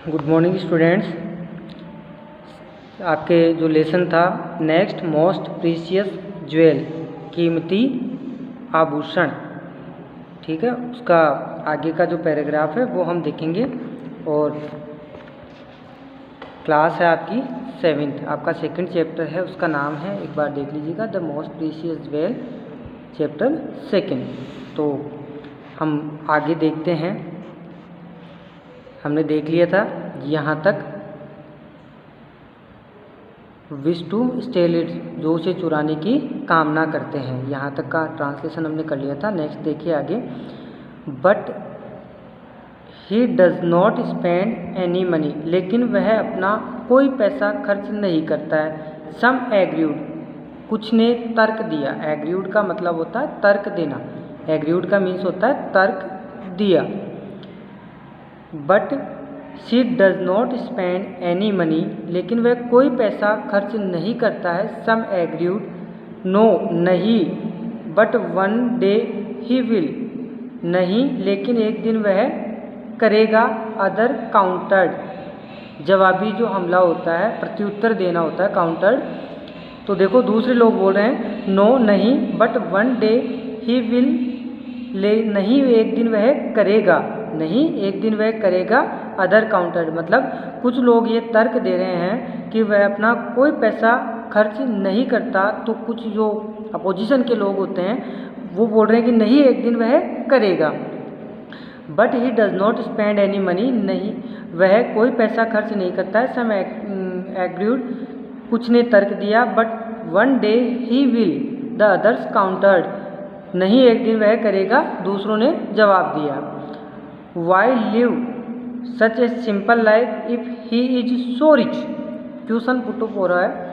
Good morning students. आपके जो lesson था नेक्स्ट मोस्ट प्रीशियस ज्वेल, कीमती आभूषण, ठीक है, उसका आगे का जो पैराग्राफ है वो हम देखेंगे। और क्लास है आपकी 7th, आपका सेकंड चैप्टर है, उसका नाम है, एक बार देख लीजिएगा, the most precious jewel, chapter 2। तो हम आगे देखते हैं। हमने देख लिया था यहाँ तक विश टू स्टेल इट, जो उसे चुराने की कामना करते हैं, यहाँ तक का ट्रांसलेशन हमने कर लिया था। नेक्स्ट देखिए आगे, but he does not spend any money, लेकिन वह अपना कोई पैसा खर्च नहीं करता है। सम एग्रीड, कुछ ने तर्क दिया। एग्रीड का मतलब होता है तर्क देना, एग्रीड का मीन्स होता है तर्क दिया। But she does not spend any money, लेकिन वह कोई पैसा खर्च नहीं करता है। सम एग्रीड, नो नहीं, but one day he will, नहीं लेकिन एक दिन वह करेगा। अदर काउंटर्ड, जवाबी जो हमला होता है, प्रत्युत्तर देना होता है, काउंटर्ड। तो देखो दूसरे लोग बोल रहे हैं नो नहीं, but one day he will, ले नहीं एक दिन वह करेगा, नहीं एक दिन वह करेगा। अदर काउंटर मतलब कुछ लोग ये तर्क दे रहे हैं कि वह अपना कोई पैसा खर्च नहीं करता, तो कुछ जो अपोजिशन के लोग होते हैं वो बोल रहे हैं कि नहीं एक दिन वह करेगा। But he does not spend any money, नहीं वह कोई पैसा खर्च नहीं करता है। सम एग्रीड, कुछ ने तर्क दिया। But one day he will, the others countered, नहीं एक दिन वह करेगा, दूसरों ने जवाब दिया। Why live such a simple life if he is so rich, question put up हो रहा है।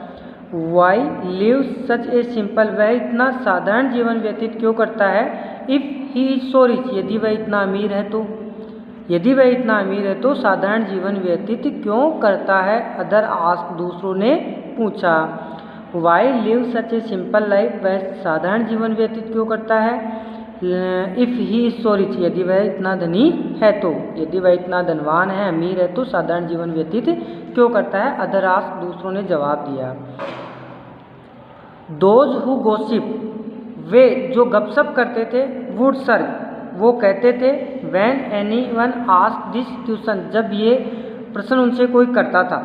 Why live such a simple, वह इतना साधारण जीवन व्यतीत क्यों करता है। If he is so rich, यदि वह इतना अमीर है तो, यदि वह इतना अमीर है तो साधारण जीवन व्यतीत क्यों करता है। अदर आस्क, दूसरों ने पूछा। Why live such a simple life, वह साधारण जीवन व्यतीत क्यों करता है। If he is so rich, यदि वह इतना धनी है तो, यदि वह इतना धनवान है, अमीर है तो साधारण जीवन व्यतीत क्यों करता है। अदर आस्क, दूसरों ने जवाब दिया। दोज हु गॉसिप, वे जो गपशप करते थे, वुड सर्व, वो कहते थे। When anyone asked this question, जब ये प्रश्न उनसे कोई करता था,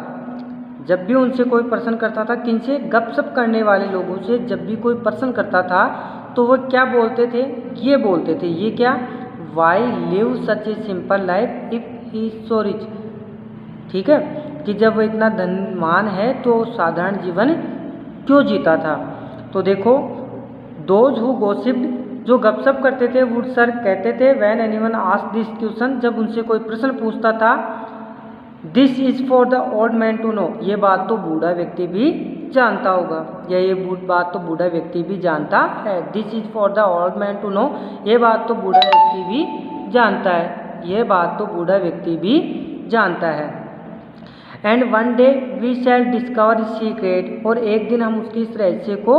जब भी उनसे कोई प्रश्न करता था, किनसे, गपशप करने वाले लोगों से जब भी कोई प्रश्न करता था तो वह क्या बोलते थे, ये बोलते थे, ये क्या, why live such a simple life if he so rich, ठीक है, कि जब वह इतना धनवान है तो साधारण जीवन क्यों जीता था। तो देखो, दोज हु गॉसिप्ड, जो गपशप करते थे, वुड सर कहते थे। When anyone asked this question, जब उनसे कोई प्रश्न पूछता था। This is for the old man to know, ये बात तो बूढ़ा व्यक्ति भी जानता होगा, या ये बात तो बूढ़ा व्यक्ति भी जानता है। This is for the old man to know, ये बात तो बूढ़ा व्यक्ति भी जानता है, ये बात तो बूढ़ा व्यक्ति भी जानता है। And one day we shall discover secret, और एक दिन हम उसकी इस रहस्य को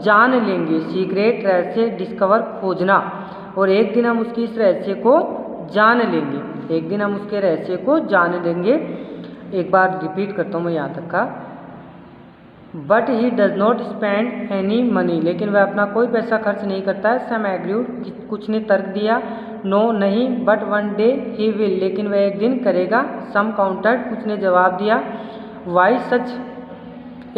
जान लेंगे। सीक्रेट रहस्य, डिस्कवर खोजना, और एक दिन हम उसकी इस रहस्य को जान लेंगे, एक दिन हम उसके रहस्य को जान लेंगे। एक बार रिपीट करता हूँ मैं यहाँ तक का। But he does not spend any money, लेकिन वह अपना कोई पैसा खर्च नहीं करता है। सम एग्रीड, कुछ ने तर्क दिया। नो नहीं, but one day he will, लेकिन वह एक दिन करेगा। सम काउंटर्ड, कुछ ने जवाब दिया। Why such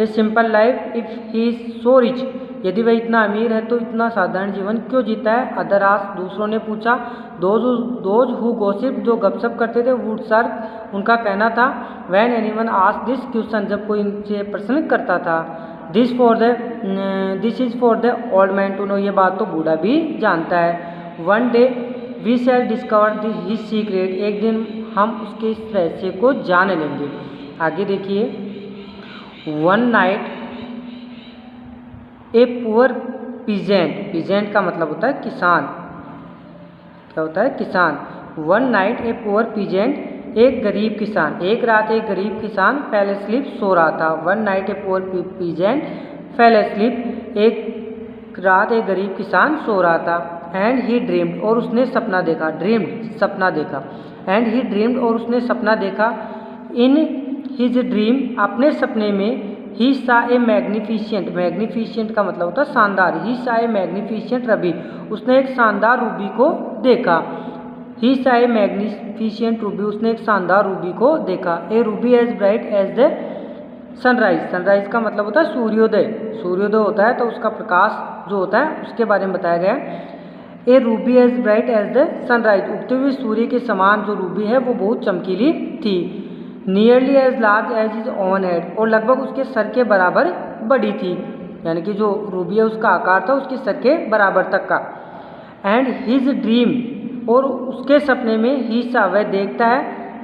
a simple life if he is so rich, यदि वह इतना अमीर है तो इतना साधारण जीवन क्यों जीता है। अदर आस्क, दूसरों ने पूछा। दोज हु गॉसिप, जो गपशप करते थे, वुड सर्व, उनका कहना था। When anyone asked this question, जब कोई इनसे प्रश्न करता था। This is for the old man to know, ये बात तो बूढ़ा भी जानता है। One day we shall discover his secret, एक दिन हम उसके इस रहस्य को जान लेंगे। आगे देखिए, one night a poor peasant, peasant का मतलब होता है किसान, क्या होता है, किसान। One night a poor peasant, एक गरीब किसान, एक रात एक गरीब किसान फेल अस्लीप, सो रहा था। One night a poor peasant fail asleep, एक रात एक गरीब किसान सो रहा था। एंड ही ड्रीम्ड, और उसने सपना देखा, ड्रीम्ड सपना देखा। एंड ही ड्रीम्ड और उसने सपना देखा, इन हिज ड्रीम अपने सपने में, ही सा ए मैग्निफिशिएंट, मैग्निफिशिएंट का मतलब होता है शानदार, ही सा ए मैग्निफिशिएंट रूबी, उसने एक शानदार रूबी को देखा, ही सा ए मैग्निफिशिएंट रूबी, उसने एक शानदार रूबी को देखा, a ruby as bright as the sunrise, sunrise का मतलब होता है सूर्योदय, सूर्योदय होता है तो उसका प्रकाश जो होता है उसके बारे में बताया गया है। A ruby as bright as the sunrise, उगते हुए सूर्य के समान जो रूबी है वो बहुत चमकीली थी, nearly as large as his own head, और लगभग उसके सर के बराबर बड़ी थी, यानी कि जो रूबी है उसका आकार था उसके सर के बराबर तक का। एंड हिज ड्रीम, और उसके सपने में, ही सा वह देखता है,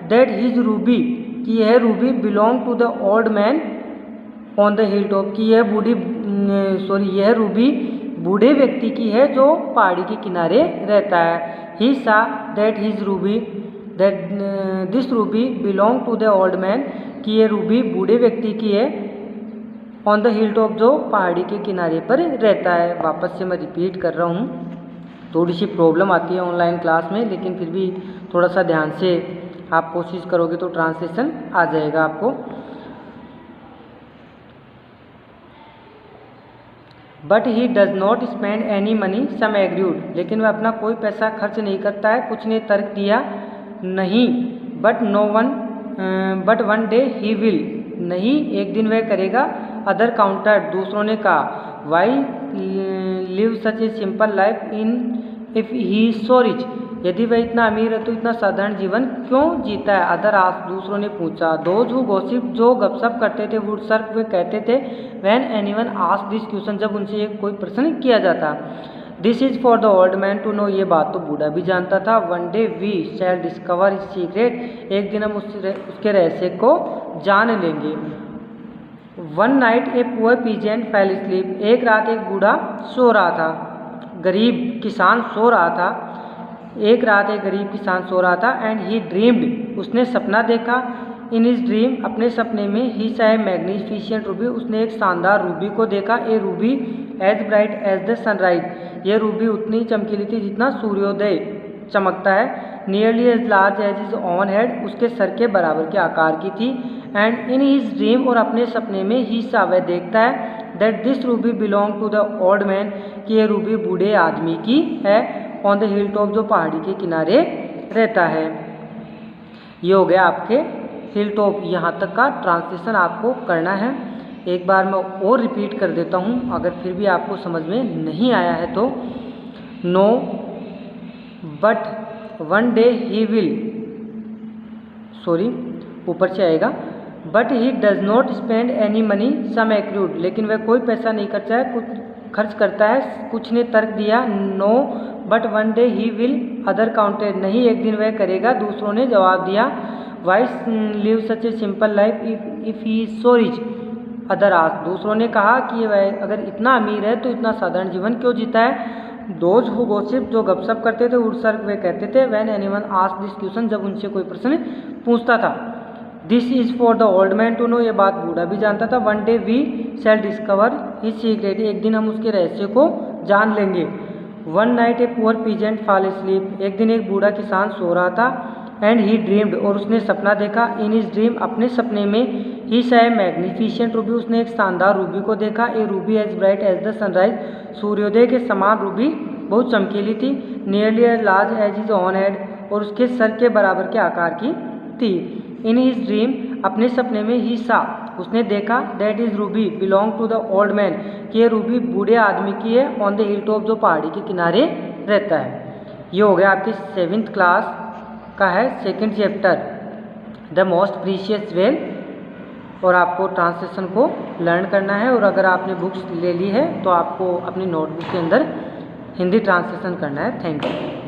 दैट हिज रूबी कि यह ruby belong to the old man on the hill top, कि यह रूबी बूढ़े व्यक्ति की है जो पहाड़ी के किनारे रहता है। He saw that his ruby, that this ruby belong to the old man, कि ये रूबी बूढ़े व्यक्ति की है, ऑन द हिल टॉप जो पहाड़ी के किनारे पर रहता है। वापस से मैं रिपीट कर रहा हूँ, थोड़ी सी प्रॉब्लम आती है ऑनलाइन क्लास में, लेकिन फिर भी थोड़ा सा ध्यान से आप कोशिश करोगे तो ट्रांसलेशन आ जाएगा आपको। But he does not spend any money, some agreed, लेकिन वह अपना कोई पैसा खर्च नहीं करता है, कुछ ने तर्क दिया नहीं, but one day he will, नहीं एक दिन वह करेगा, अदर काउंटर दूसरों ने कहा, why live such a simple life in if he so rich, यदि वह इतना अमीर है तो इतना साधारण जीवन क्यों जीता है, अदर आस्क्ड दूसरों ने पूछा, दोज हु गॉसिप जो गपशप करते थे, वुड सर्व वे कहते थे, when anyone asked this question जब उनसे एक कोई प्रश्न किया जाता, this is for the old man to know, ये बात तो बूढ़ा भी जानता था, one day we shall discover his secret, एक दिन हम उसके रहस्य को जान लेंगे। One night a poor peasant fell sleep, एक रात एक बूढ़ा सो रहा था, गरीब किसान सो रहा था, एक रात एक गरीब किसान सो रहा था, एंड ही ड्रीम्ड, उसने सपना देखा, इन हिज ड्रीम अपने सपने में, ही सा ए मैग्निफिशिएंट रूबी, उसने एक शानदार रूबी को देखा, a ruby as bright as the sunrise, यह रूबी उतनी चमकीली थी जितना सूर्योदय चमकता है, nearly as large as his own head, उसके सर के बराबर के आकार की थी, एंड इन हिज ड्रीम और अपने सपने में, ही सा वह देखता है, that this ruby belong to the old man, कि यह रूबी बूढ़े आदमी की है, ऑन द हिल टॉप जो पहाड़ी के किनारे रहता है। ये हो गया आपके हिल टॉप, यहाँ तक का ट्रांसलेशन आपको करना है। एक बार मैं और रिपीट कर देता हूँ, अगर फिर भी आपको समझ में नहीं आया है तो, no but one day he will, ऊपर से आएगा, but he does not spend any money some accrued, लेकिन वह कोई पैसा नहीं खर्च करता है, कुछ ने तर्क दिया, no but one day he will other counted, नहीं एक दिन वह करेगा, दूसरों ने जवाब दिया, why live such a simple life if he is so rich, other asked दूसरों ने कहा कि वह अगर इतना अमीर है तो इतना साधारण जीवन क्यों जीता है, दोज हु गॉसिप जो गपशप करते थे, वुड सर्व वे कहते थे, when anyone asked this question जब उनसे कोई प्रश्न पूछता था, this is for the old man to know, ये बात बूढ़ा भी जानता था, one day we shall discover his secret, एक दिन हम उसके रहस्य को जान लेंगे। One night a poor peasant fall sleep, एक दिन एक बूढ़ा किसान सो रहा था, एंड ही ड्रीम्ड और उसने सपना देखा, इन हिज ड्रीम अपने सपने में, ही सा ए मैग्निफिशिएंट रूबी, उसने एक शानदार रूबी को देखा, a ruby as bright as the sunrise, सूर्योदय के समान रूबी बहुत चमकीली थी, nearly as large as his own head, और उसके सर के बराबर के आकार की थी। इन हिज ड्रीम अपने सपने में, ही सा उसने देखा, that is ruby belong to the old man, कि ये रूबी बूढ़े आदमी की है, ऑन द हिल टॉप जो पहाड़ी के किनारे रहता है। ये हो गया आपकी 7th क्लास का है 2nd chapter the most precious well, और आपको ट्रांसलेशन को लर्न करना है, और अगर आपने बुक्स ले ली है तो आपको अपनी नोटबुक के अंदर हिंदी ट्रांसलेशन करना है। Thank you.